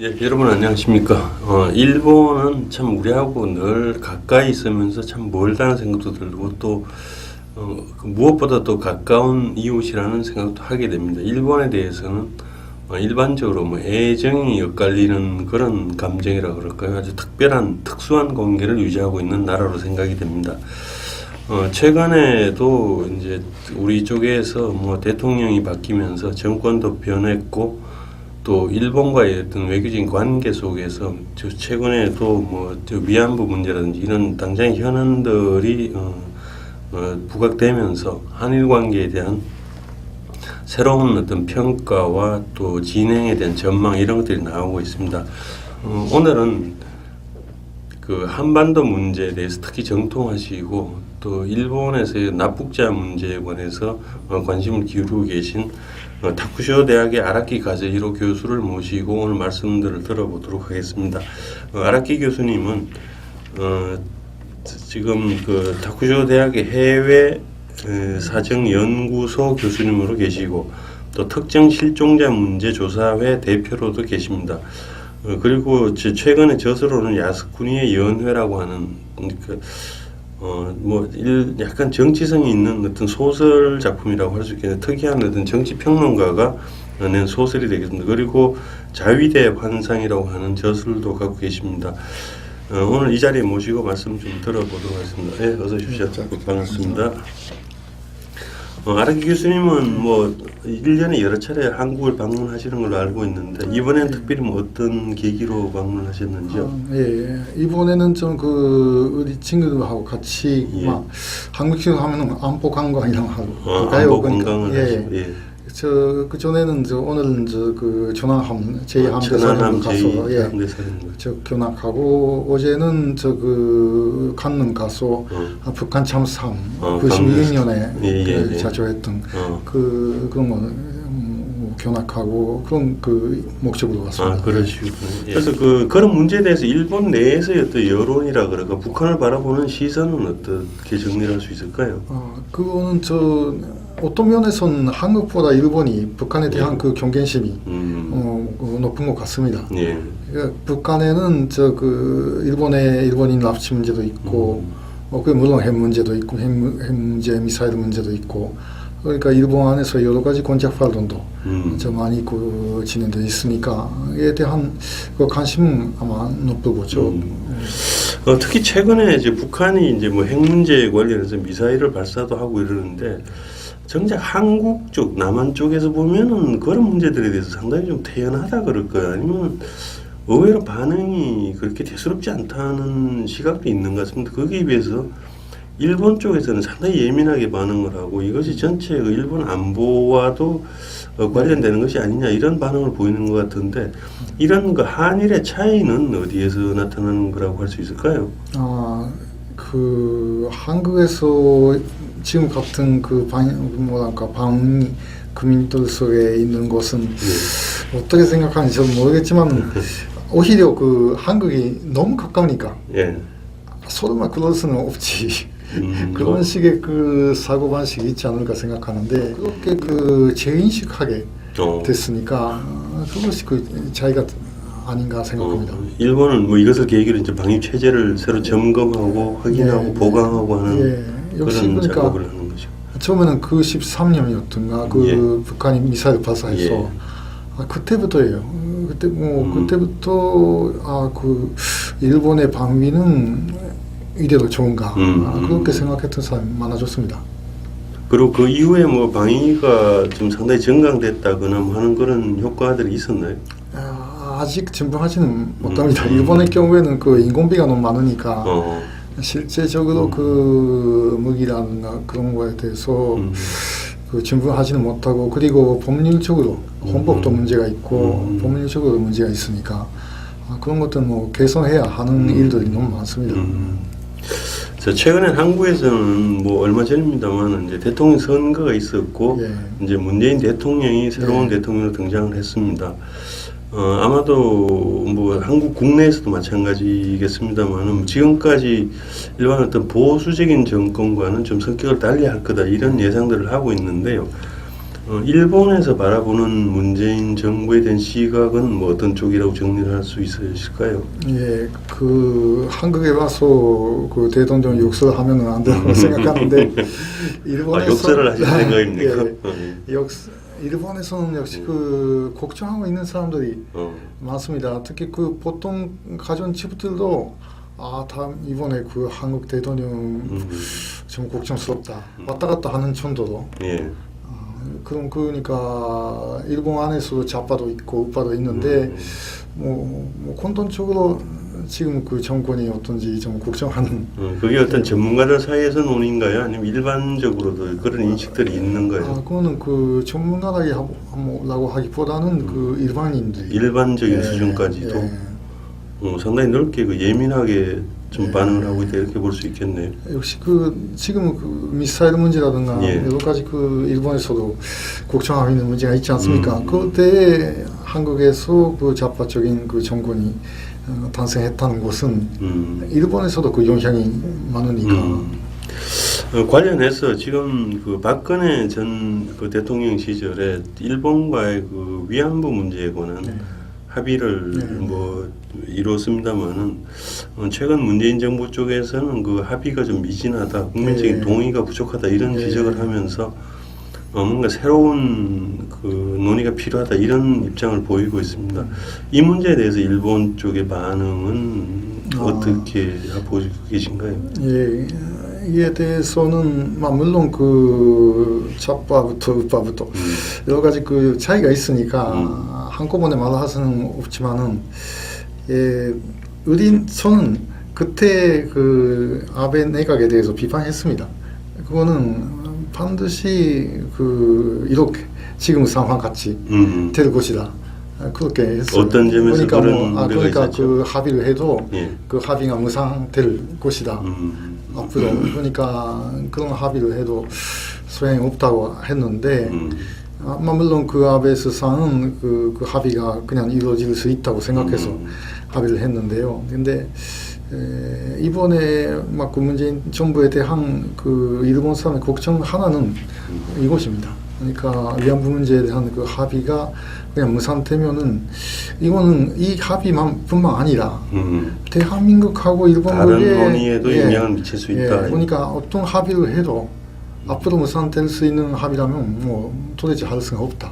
예, 여러분 안녕하십니까. 일본은 참 우리하고 늘 가까이 있으면서 참 멀다는 생각도 들고 또 무엇보다 또 가까운 이웃이라는 생각도 하게 됩니다. 일본에 대해서는 일반적으로 뭐 애정이 엇갈리는 그런 감정이라 그럴까요? 아주 특수한 관계를 유지하고 있는 나라로 생각이 됩니다. 최근에도 이제 우리 쪽에서 뭐 대통령이 바뀌면서 정권도 변했고 또 일본과의 어떤 외교적인 관계 속에서 최근에도 뭐 위안부 문제라든지 이런 당장의 현안들이 부각되면서 한일 관계에 대한 새로운 어떤 평가와 또 진행에 대한 전망 이런 것들이 나오고 있습니다. 오늘은 그 한반도 문제에 대해서 특히 정통하시고 또 일본에서의 납북자 문제에 관해서 관심을 기울이고 계신 타쿠쇼 대학의 아라키 가즈히로 교수를 모시고 오늘 말씀들을 들어보도록 하겠습니다. 아라키 교수님은 지금 그 타쿠쇼 대학의 해외 사정연구소 교수님으로 계시고 또 특정 실종자 문제 조사회 대표로도 계십니다. 그리고 최근에 저서로는 야스쿠니의 연회라고 하는 약간 정치성이 있는 어떤 소설 작품이라고 할 수 있겠는데 특이한 어떤 정치 평론가가 낸 소설이 되겠습니다. 그리고 자위대 환상이라고 하는 저술도 갖고 계십니다. 오늘 이 자리에 모시고 말씀 좀 들어보도록 하겠습니다. 네, 어서 오십시오. 반갑습니다. 아라키 교수님은 뭐 1년에 여러 차례 한국을 방문하시는 걸로 알고 있는데 이번엔 특별히 뭐 어떤 계기로 방문하셨는지요? 예, 이번에는 좀 우리 친구들하고 같이 막 한국 친구 하면은 안보 관광이랑 하고 안보 관광을 하시고 그 전에는 오늘은 전함 제2함대사령부 가서 견학하고 어제는 강릉 가서 북한 참사함 92년에 자초했던 그런 거 견학하고 그런 목적으로 왔습니다. 그러시군요. 그래서 그런 문제에 대해서 일본 내에서의 어떤 여론이라 그럴까 북한을 바라보는 시선은 어떻게 정리할 수 있을까요? 그거는 어떤 면에서는 한국보다 일본이 북한에 대한 그 경계심이 높은 것 같습니다. 그러니까 북한에는 일본인 납치 문제도 있고, 물론 핵 문제도 있고, 핵 문제, 미사일 문제도 있고, 그러니까 일본 안에서 여러 가지 권력 활동도 좀 많이 진행되어 있으니까 이에 대한 관심은 아마 높을 거죠. 특히 최근에 이제 북한이 이제 뭐 핵 문제에 관련해서 미사일을 발사도 하고 이러는데. 정작 한국 쪽, 남한 쪽에서 보면은 그런 문제들에 대해서 상당히 좀 태연하다 그럴까요? 아니면 의외로 반응이 그렇게 대수롭지 않다는 시각도 있는 것 같습니다. 거기에 비해서 일본 쪽에서는 상당히 예민하게 반응을 하고 이것이 전체 일본 안보와도 관련되는 것이 아니냐 이런 반응을 보이는 것 같은데 이런 한일의 차이는 어디에서 나타나는 거라고 할 수 있을까요? 한국에서 지금 같은 방위 국민들 속에 있는 것은 어떻게 생각하는지 저는 모르겠지만 오히려 한국이 너무 가까우니까 서로만 그럴 수는 없지 그런 식의 사고 방식이 있지 않을까 생각하는데 그렇게 재인식하게 됐으니까 그것이 차이가 아닌가 생각합니다. 일본은 뭐 이것을 계기로 이제 방위 체제를 새로 점검하고 확인하고 보강하고 하는 그런 작업을 하는 거죠. 처음에는 13년이었던가 북한이 미사일 발사해서 그때부터예요. 그때부터 일본의 방위는 이대로 좋은가 그렇게 생각했던 사람이 많아졌습니다. 그리고 그 이후에 뭐 방위가 좀 상당히 정강됐다거나 뭐 하는 그런 효과들이 있었나요? 아직 증명하지는 못합니다. 일본의 경우에는 인건비가 너무 많으니까 실제적으로 무기라든가 그런 거에 대해서 증명하지는 못하고 그리고 법률적으로 헌법도 문제가 있고 법률적으로 문제가 있으니까 그런 것들 개선해야 하는 일들이 너무 많습니다. 최근에 한국에서는 뭐 얼마 전입니다만 이제 대통령 선거가 있었고 이제 문재인 대통령이 새로운 대통령으로 등장을 했습니다. 아마도 뭐 한국 국내에서도 마찬가지겠습니다만 지금까지 일반 어떤 보수적인 정권과는 좀 성격을 달리할 거다 이런 예상들을 하고 있는데요. 일본에서 바라보는 문재인 정부에 대한 시각은 뭐 어떤 쪽이라고 정리를 할 수 있으실까요? 예, 그 한국에 와서 그 대통령 욕설을 하면은 안 된다고 생각하는데 일본에서 욕설을 하실 생각입니까? 일본에서는 역시 그 걱정하고 있는 사람들이 많습니다. 특히 그 보통 가정집들도 다음 이번에 그 한국 대통령 좀 걱정스럽다 왔다 갔다 하는 정도로. 예. 그러니까 일본 안에서도 좌파도 있고 우파도 있는데 뭐 공통적으로 지금 그 정권이 어떤지 좀 걱정하는. 그게 어떤 전문가들 사이에서 논의인가요? 아니면 일반적으로도 그런 인식들이 있는 거예요? 그거는 그 전문가라고 하기보다는 그 일반인들이 일반적인 수준까지도 상당히 넓게 그 예민하게 좀 반응을 하고 있다 이렇게 볼 수 있겠네요. 역시 그 지금 그 미사일 문제라든가 여러 가지 그 일본에서도 걱정하고 있는 문제가 있지 않습니까? 그때 한국에서 그 좌파적인 그 정권이 탄생했다는 것은 일본에서도 그 영향이 많으니까. 관련해서 지금 그 박근혜 전 그 대통령 시절에 일본과의 그 위안부 문제에 관한 합의를 뭐 이뤘습니다만은 최근 문재인 정부 쪽에서는 그 합의가 좀 미진하다, 국민적인 동의가 부족하다 이런 지적을 하면서 뭔가 새로운 그 논의가 필요하다 이런 입장을 보이고 있습니다. 이 문제에 대해서 일본 쪽의 반응은 어떻게 보시고 계신가요? 예, 이에 대해서는 물론 그 좌파부터 우파부터 여러 가지 그 차이가 있으니까 한꺼번에 말할 수는 없지만은 저는 그때 그 아베 내각에 대해서 비판했습니다. 그거는 반드시 그 이렇게 지금 상황 같이 될 것이다. 그렇게 했어요. 어떤 점에서 그러니까 그 합의를 해도 그 합의가 무상될 것이다. 앞으로 그러니까 그런 합의를 해도 소용이 없다고 했는데 물론 그 아베 스상은 그 합의가 그냥 이루어질 수 있다고 생각해서 합의를 했는데요. 근데 이번에 그 문재인 정부에 대한 그 일본 사람의 걱정 하나는 이것입니다. 그러니까 위안부 문제에 대한 그 합의가 그냥 무산되면은 이거는 이 합의만뿐만 아니라 대한민국하고 일본국의 다른 논의에도 영향을 미칠 수 있다. 그러니까 어떤 합의를 해도 앞으로 무산될 수 있는 합의라면 뭐 도대체 할 수가 없다.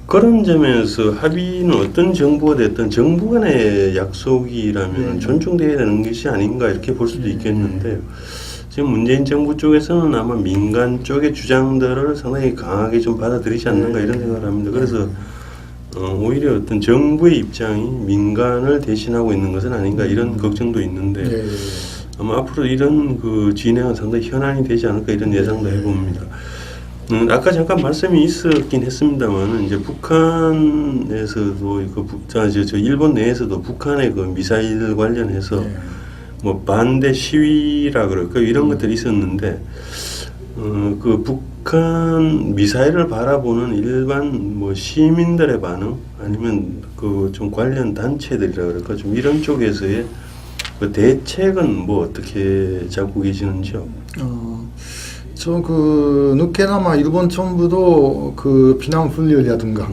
그런 점에서 합의는 어떤 정부가 됐든 정부 간의 약속이라면 존중돼야 되는 것이 아닌가 이렇게 볼 수도 있겠는데요. 지금 문재인 정부 쪽에서는 아마 민간 쪽의 주장들을 상당히 강하게 좀 받아들이지 않는가 이런 생각을 합니다. 그래서 오히려 어떤 정부의 입장이 민간을 대신하고 있는 것은 아닌가 이런 걱정도 있는데 아마 앞으로 이런 그 진행은 상당히 현안이 되지 않을까 이런 예상도 해봅니다. 아까 잠깐 말씀이 있었긴 했습니다만 이제 북한에서도 저 일본 내에서도 북한의 그 미사일 관련해서 뭐 반대 시위라 그럴까 이런 것들이 있었는데 그 북한 미사일을 바라보는 일반 뭐 시민들의 반응 아니면 그 좀 관련 단체들이라 그럴까 좀 이런 쪽에서의 그 대책은 뭐 어떻게 잡고 계시는지요? 저 그 늦게나마 일본 정부도 그 비난 훈련이라든가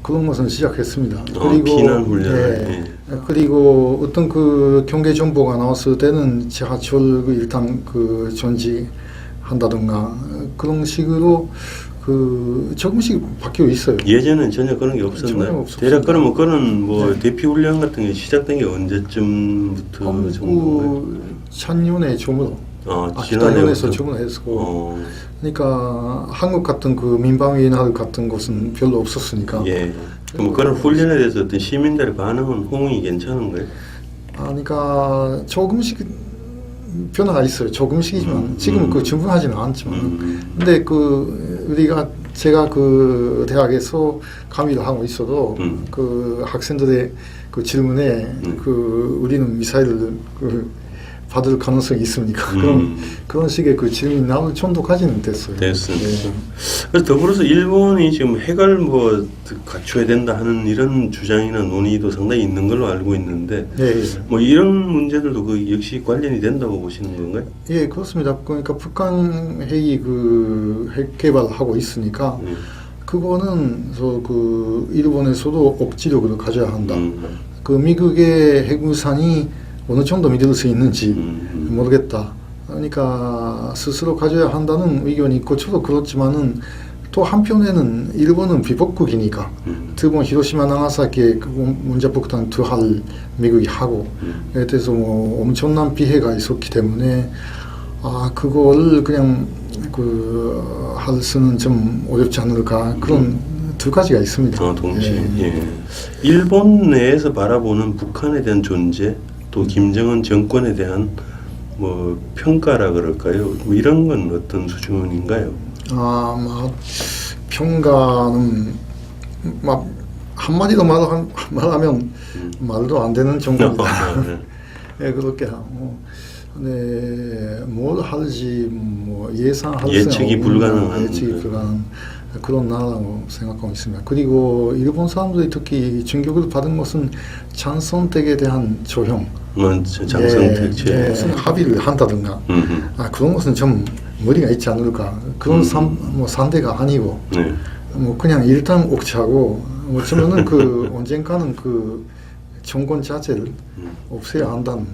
그런 것은 시작했습니다. 그리고 비난 훈련. 그리고 어떤 그 경계 정보가 나왔을 때는 지하철 일단 그 전지한다든가 그런 식으로 그 조금씩 바뀌어 있어요. 예전엔 전혀 그런 게 없었나요? 대략 그러면 그런 뭐 대피 훈련 같은 게 시작된 게 언제쯤부터 정도인가요? 작년에 처음으로. 기타년에서 주문했고, 그러니까 한국 같은 그 민방위나 같은 곳은 별로 없었으니까. 그럼 그런 훈련에 대해서 어떤 시민들의 반응은 호응이 괜찮은가요? 그러니까 조금씩 변화가 있어요. 조금씩이지만 지금은 그 충분하지는 않지만. 근데 그 제가 그 대학에서 강의를 하고 있어도 그 학생들의 그 질문에 그 우리는 미사일을 받을 가능성이 있습니까? 그런 식의 그 질문이 나올 정도까지는 됐어요. 됐습니다. 그래서 더불어서 일본이 지금 핵을 뭐 갖춰야 된다 하는 이런 주장이나 논의도 상당히 있는 걸로 알고 있는데, 뭐 이런 문제들도 그 역시 관련이 된다고 보시는 건가요? 예, 그렇습니다. 그러니까 북한 핵이 그 핵 개발하고 있으니까 그거는 그 일본에서도 억지력을 가져야 한다. 그 미국의 핵무산이 어느 정도 믿을 수 있는지 모르겠다. 그러니까 스스로 가져야 한다는 의견이 있고 저도 그렇지만은 또 한편에는 일본은 비폭국이니까 일본 히로시마 나가사키에 그 원자폭탄 투하를 미국이 하고 그래서 뭐 엄청난 피해가 있었기 때문에 그걸 그냥 할 수는 좀 어렵지 않을까 그런 두 가지가 있습니다. 동시에. 일본 내에서 바라보는 북한에 대한 존재 또 김정은 정권에 대한 뭐 평가라 그럴까요? 뭐 이런 건 어떤 수준인가요? 평가는 막 한마디로 말하면 말도 안 되는 정도입니다. 네, 그렇게 하고 뭘 할지 뭐 예상할 예측이 불가능한 그런 나라라고 생각하고 있습니다. 그리고 일본 사람들이 특히 충격을 받은 것은 장선택에 대한 조형, 장선택 무슨 합의를 한다든가 그런 것은 좀 머리가 있지 않을까. 그런 상대가 아니고 뭐 그냥 일단 옥차고 어쩌면은 언젠가는 그 정권 자체를 없애야 한다는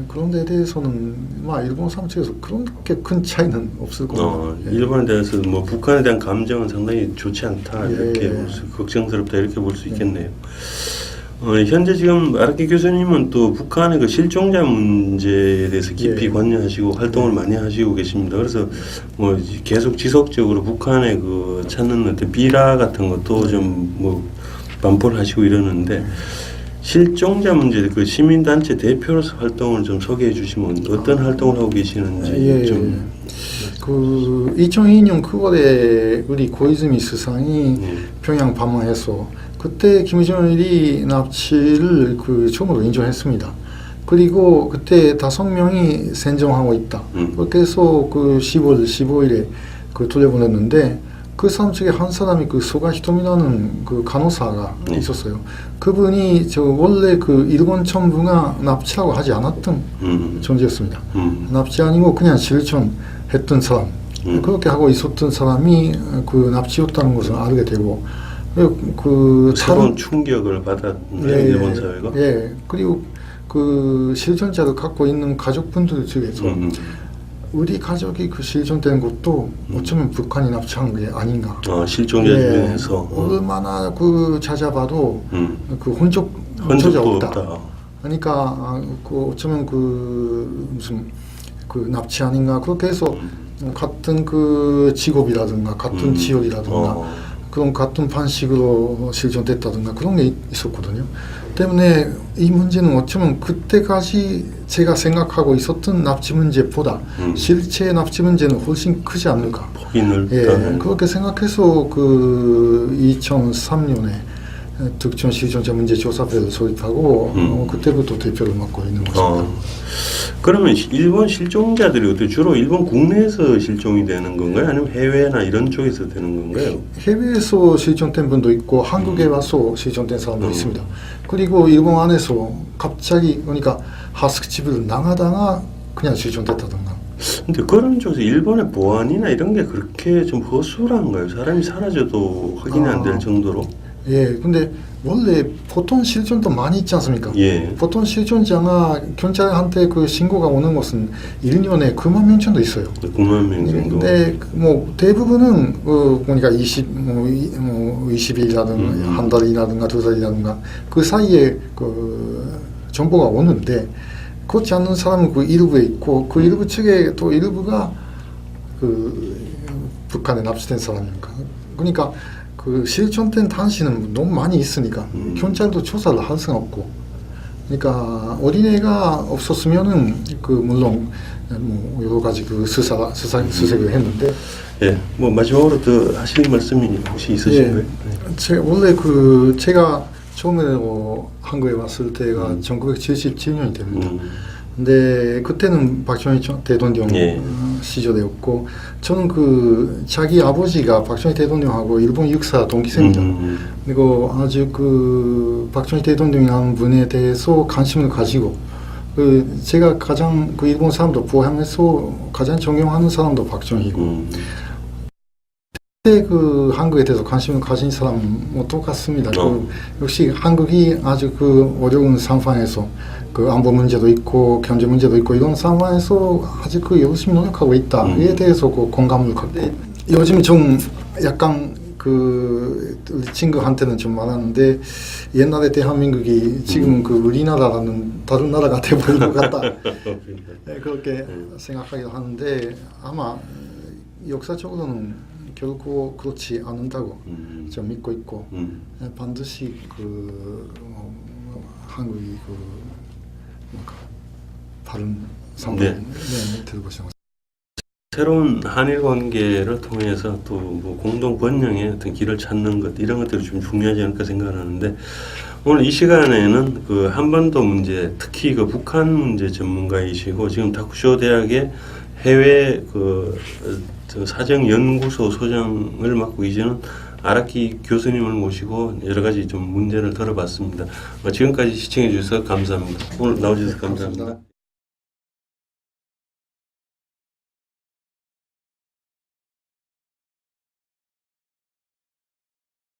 그런 데에 대해서는 일본 사람 측에서 그렇게 큰 차이는 없을 겁니다. 일본에 대해서 뭐 북한에 대한 감정은 상당히 좋지 않다 이렇게 걱정스럽다 이렇게 볼 수 있겠네요. 현재 지금 아라키 교수님은 또 북한의 그 실종자 문제에 대해서 깊이 관여하시고 활동을 많이 하시고 계십니다. 그래서 뭐 계속 지속적으로 북한의 그 찾는 어떤 비라 같은 것도 좀 뭐 반포를 하시고 이러는데 실종자 문제 그 시민단체 대표로서 활동을 좀 소개해 주시면 어떤 활동을 하고 계시는지 좀. 2002년 9월에 우리 고이즈미 수상이 평양 방문해서 그때 김정일이 납치를 처음으로 인정했습니다. 그리고 그때 5명이 생존하고 있다. 그렇게 해서 10월 15일에 돌려보냈는데 그 사람 중에 한 사람이 소가 히토미라는 간호사가 있었어요. 그분이 원래 일본 정부가 납치라고 하지 않았던 존재였습니다. 납치 아니고 그냥 실존했던 사람. 그렇게 하고 있었던 사람이 납치였다는 것을 알게 되고 새로운 충격을 받았네요. 일본 사회가. 그리고 실존자를 갖고 있는 가족분들 중에서 우리 가족이 실종된 것도 어쩌면 북한이 납치한 게 아닌가. 실종자 중에서 얼마나 찾아봐도 흔적이 없다. 그러니까 어쩌면 무슨 납치 아닌가. 그렇게 해서 같은 직업이라든가 같은 지역이라든가 그런 같은 방식으로 실종됐다든가 그런 게 있었거든요. 때문에 이 문제는 어쩌면 그때까지 제가 생각하고 있었던 납치 문제보다 실제 납치 문제는 훨씬 크지 않을까. 폭이 넓다. 그렇게 생각해서 2003년에 득촌 실종자 문제 조사회를 소집하고 그때부터 대표를 맡고 있는 것입니다. 그러면 일본 실종자들이 어떻게 주로 일본 국내에서 실종이 되는 건가요? 아니면 해외나 이런 쪽에서 되는 건가요? 해외에서 실종된 분도 있고 한국에 와서 실종된 사람도 있습니다. 그리고 일본 안에서 갑자기 그러니까 하숙집을 나가다가 그냥 실종됐다던가. 근데 그런 쪽에서 일본의 보안이나 이런 게 그렇게 좀 허술한가요? 사람이 사라져도 확인이 안 될 정도로? 근데 원래 보통 실종도 많이 있지 않습니까? 보통 실종자가 경찰한테 신고가 오는 것은 1년에 9만 명 정도 있어요. 9만 명 정도. 근데 대부분은 그러니까 20일이라든가 한 달이라든가 2달이라든가 그 사이에 정보가 오는데 그렇지 않는 사람은 일부에 있고 일부 측에 또 일부가 북한에 납치된 사람입니까? 그러니까 실종된 당시는 너무 많이 있으니까 경찰도 조사를 할 수가 없고 그러니까 어린애가 없었으면은 물론 뭐 여러 가지 수색을 했는데 뭐 마지막으로 더 하실 말씀이 혹시 있으신가요? 원래 제가 처음에 한국에 왔을 때가 1977년이 됩니다. 근데 그때는 박정희 대통령 예. 시절이었고 저는 그 자기 아버지가 박정희 대통령하고 일본 육사 동기생입니다. 그리고 아주 그 박정희 대통령이라는 분에 대해서 관심을 가지고 그 제가 가장 그 일본 사람도 포함해서 가장 존경하는 사람도 박정희고 그때 그 한국에 대해서 관심을 가진 사람은 뭐 똑같습니다. 그 역시 한국이 아주 그 어려운 상황에서 그 안보 문제도 있고 경제 문제도 있고 이런 상황에서 아직 그 열심히 노력하고 있다. 이에 대해서 그 공감을 갖고 요즘 좀 약간 그 우리 친구한테는 좀 말하는데 옛날에 대한민국이 지금 그 우리나라라는 다른 나라가 돼버린 것 같다. 네, 그렇게 생각하기도 하는데 아마 역사적으로는 결코 그렇지 않는다고 좀 믿고 있고 반드시 그 한국이 그 뭔가 다른 상황이 될 것이라고. 새로운 한일 관계를 통해서 또 뭐 공동 번영의 어떤 길을 찾는 것 이런 것들이 좀 중요하지 않을까 생각을 하는데 오늘 이 시간에는 그 한반도 문제 특히 그 북한 문제 전문가이시고 지금 다쿠쇼 대학의 해외 그 사정연구소 소장을 맡고 계시는 아라키 교수님을 모시고 여러 가지 좀 문제를 들어봤습니다. 지금까지 시청해 주셔서 감사합니다. 오늘 나와주셔서 감사합니다.